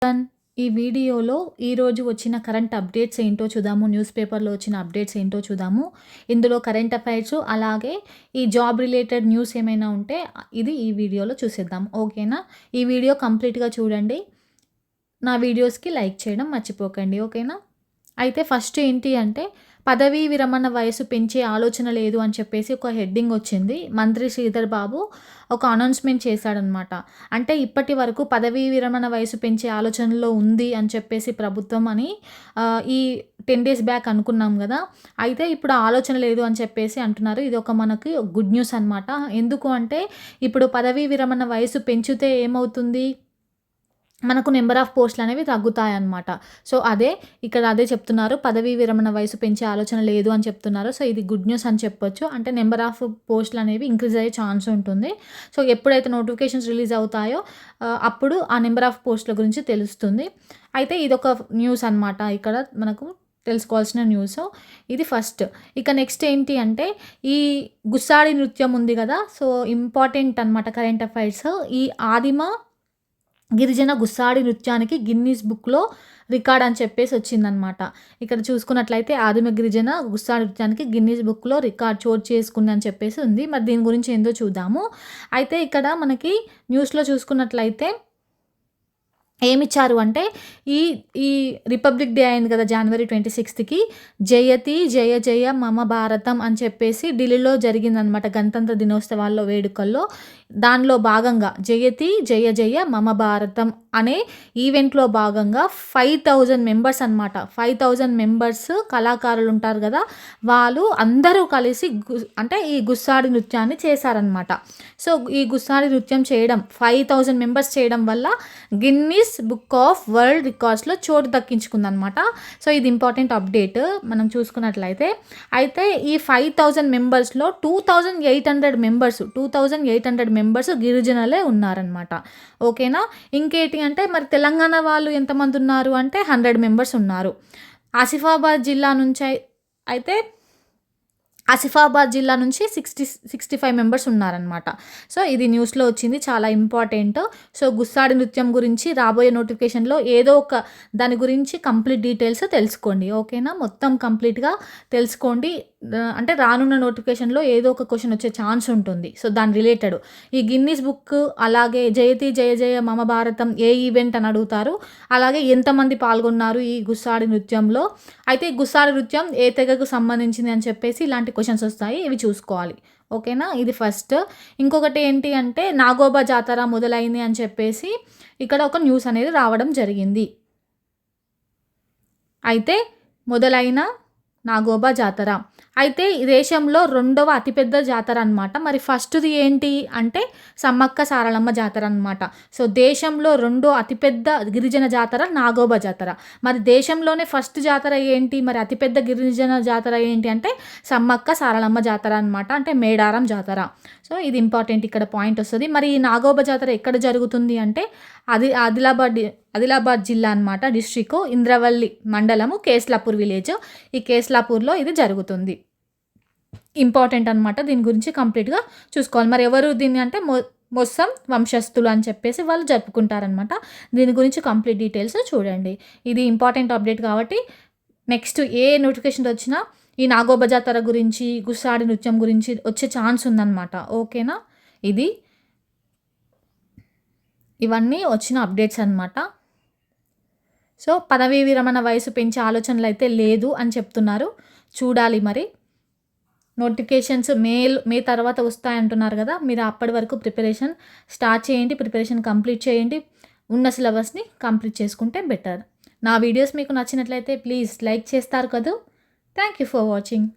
Everyone. ఈ వీడియోలో ఈరోజు వచ్చిన కరెంట్ అప్డేట్స్ ఏంటో చూద్దాము. న్యూస్ పేపర్‌లో వచ్చిన అప్డేట్స్ ఏంటో చూద్దాము. ఇందులో కరెంట్ అఫైర్స్ అలాగే ఈ జాబ్ రిలేటెడ్ న్యూస్ ఏమైనా ఉంటే ఇది ఈ వీడియోలో చూసేద్దాం. ఓకేనా? ఈ వీడియో కంప్లీట్‌గా చూడండి. నా వీడియోస్‌కి లైక్ చేయడం మర్చిపోకండి. ఓకేనా? అయితే ఫస్ట్ ఏంటి అంటే పదవీ విరమణ వయసు పెంచే ఆలోచన లేదు అని చెప్పేసి ఒక హెడ్డింగ్ వచ్చింది. మంత్రి శ్రీధర్ బాబు ఒక అనౌన్స్‌మెంట్ చేశాడనమాట. అంటే ఇప్పటి వరకు పదవీ విరమణ వయసు పెంచే ఆలోచనలో ఉంది అని చెప్పేసి ప్రభుత్వం అని ఈ 10 డేస్ బ్యాక్ అనుకున్నాం గదా! అయితే ఇప్పుడు ఆ ఆలోచన లేదు అని చెప్పేసి అంటున్నారు. ఇది ఒక మనకి గుడ్ న్యూస్ అనమాట. ఎందుకు అంటే ఇప్పుడు పదవీ విరమణ వయసు పెంచితే ఏమవుతుంది? మనకు నెంబర్ ఆఫ్ పోస్టులనేవి తగ్గుతాయన్నమాట. సో, ఇక్కడ అదే చెప్తున్నారు. పదవీ విరమణ వయసు పెంచే ఆలోచన లేదు అని చెప్తున్నారు. సో, ఇది గుడ్ న్యూస్ అని చెప్పొచ్చు. అంటే నెంబర్ ఆఫ్ పోస్టులనేవి ఇంక్రీజ్ అయ్యే ఛాన్స్ ఉంటుంది. సో, ఎప్పుడైతే నోటిఫికేషన్స్ రిలీజ్ అవుతాయో అప్పుడు ఆ నెంబర్ ఆఫ్ పోస్టుల గురించి తెలుస్తుంది. అయితే ఇదొక న్యూస్ అనమాట. ఇక్కడ మనకు తెలుసుకోవాల్సిన న్యూస్. ఇది ఫస్ట్. ఇక నెక్స్ట్ ఏంటి అంటే ఈ గుస్సాడి నృత్యం ఉంది గదా! సో, ఇంపార్టెంట్ అనమాట కరెంట్ అఫైర్స్. ఈ ఆదిమ గిరిజన గుస్సాడి నృత్యానికి గిన్నీస్ బుక్‌లో రికార్డ్ అని చెప్పేసి వచ్చిందనమాట. ఇక్కడ చూసుకున్నట్లయితే ఆదిమ గిరిజన గుస్సాడి నృత్యానికి గిన్నీస్ బుక్‌లో రికార్డ్ చోటు చేసుకుందని చెప్పేసి ఉంది. మరి దీని గురించి ఏందో చూద్దాము. అయితే ఇక్కడ మనకి న్యూస్‌లో చూసుకున్నట్లయితే ఏమిచ్చారు అంటే ఈ ఈ రిపబ్లిక్ డే అయింది కదా జనవరి 26కి జయతి జయ జయ మమ భారతం అని చెప్పేసి ఢిల్లీలో జరిగిందనమాట గణతంత్ర దినోత్సవాల్లో వేడుకల్లో. దానిలో భాగంగా జయతి జయ జయ మమ భారతం అనే ఈవెంట్లో భాగంగా 5000 మెంబర్స్ అనమాట. 5000 మెంబర్స్ కళాకారులు ఉంటారు కదా, వాళ్ళు అందరూ కలిసి అంటే ఈ గుస్సాడి నృత్యాన్ని చేశారనమాట. సో ఈ గుస్సాడి నృత్యం చేయడం 5000 మెంబర్స్ చేయడం వల్ల గిన్నీస్ బుక్ ఆఫ్ వరల్డ్ రికార్డ్స్లో చోటు దక్కించుకుందనమాట. సో ఇది ఇంపార్టెంట్ అప్డేట్ మనం చూసుకున్నట్లయితే. అయితే ఈ 5000 మెంబర్స్లో 2800 మెంబర్స్ గిరిజనులే ఉన్నారనమాట. ఓకేనా? ఇంకేంటి అంటే మరి తెలంగాణ వాళ్ళు ఎంతమంది ఉన్నారు అంటే 100 మెంబర్స్ ఉన్నారు. ఆసిఫాబాద్ జిల్లా నుంచి అయితే ఆసిఫాబాద్ జిల్లా నుంచి 65 మెంబర్స్ ఉన్నారనమాట. సో ఇది న్యూస్లో వచ్చింది, చాలా ఇంపార్టెంట్. సో గుస్సాడి నృత్యం గురించి రాబోయే నోటిఫికేషన్లో ఏదో ఒక దాని గురించి కంప్లీట్ డీటెయిల్స్ తెలుసుకోండి. ఓకేనా? మొత్తం కంప్లీట్గా తెలుసుకోండి. అంటే రానున్న నోటిఫికేషన్లో ఏదో ఒక క్వశ్చన్ వచ్చే ఛాన్స్ ఉంటుంది. సో దాని రిలేటెడ్ ఈ గిన్నీస్ బుక్ అలాగే జయతి జయ జయ మమ భారతం ఏ ఈవెంట్ అని అడుగుతారు. అలాగే ఎంతమంది పాల్గొన్నారు ఈ గుస్సాడి నృత్యంలో, అయితే ఈ గుస్సాడి నృత్యం ఏ తెగకు సంబంధించింది అని చెప్పేసి ఇలాంటి క్వశ్చన్స్ వస్తాయి, ఇవి చూసుకోవాలి. ఓకేనా? ఇది ఫస్ట్. ఇంకొకటి ఏంటి అంటే నాగోబా జాతర మొదలైంది అని చెప్పేసి ఇక్కడ ఒక న్యూస్ అనేది రావడం జరిగింది. అయితే మొదలైన నాగోబా జాతర అయితే ఈ దేశంలో 2వ అతిపెద్ద జాతర అనమాట. మరి ఫస్ట్‌ది ఏంటి అంటే సమ్మక్క సారలమ్మ జాతర అనమాట. సో దేశంలో 2వ అతిపెద్ద గిరిజన జాతర నాగోబా జాతర. మరి దేశంలోనే ఫస్ట్ జాతర ఏంటి, మరి అతిపెద్ద గిరిజన జాతర ఏంటి అంటే సమ్మక్క సారలమ్మ జాతర అనమాట. అంటే మేడారం జాతర. సో ఇది ఇంపార్టెంట్, ఇక్కడ పాయింట్ వస్తుంది. మరి ఈ నాగోబా జాతర ఎక్కడ జరుగుతుంది అంటే ఆదిలాబాద్ జిల్లా అనమాట. డిస్ట్రిక్ట్ ఇంద్రవల్లి మండలము కేస్లాపూర్ విలేజ్. ఈ కేస్లాపూర్లో ఇది జరుగుతుంది. ఇంపార్టెంట్ అనమాట. దీని గురించి కంప్లీట్గా చూసుకోవాలి. మరి ఎవరు దీన్ని అంటే మొత్తం వంశస్థులు అని చెప్పేసి వాళ్ళు జరుపుకుంటారనమాట. దీని గురించి కంప్లీట్ డీటెయిల్స్ చూడండి. ఇది ఇంపార్టెంట్ అప్డేట్ కాబట్టి నెక్స్ట్ ఏ నోటిఫికేషన్ వచ్చినా ఈ నాగోబా జాతర గురించి గుస్సాడి నృత్యం గురించి వచ్చే ఛాన్స్ ఉందన్నమాట. ఓకేనా? ఇవన్నీ వచ్చిన అప్డేట్స్ అనమాట. సో పదవీ విరమణ వయసు పెంచే ఆలోచనలు అయితే లేదు అని చెప్తున్నారు. చూడాలి మరి. నోటిఫికేషన్స్ మే తర్వాత వస్తాయంటున్నారు కదా, మీరు అప్పటి వరకు ప్రిపరేషన్ స్టార్ట్ చేయండి, ప్రిపరేషన్ కంప్లీట్ చేయండి. ఉన్న సిలబస్ని కంప్లీట్ చేసుకుంటే బెటర్. నా వీడియోస్ మీకు నచ్చినట్లయితే ప్లీజ్ లైక్ చేస్తారు కదా. Thank you for watching.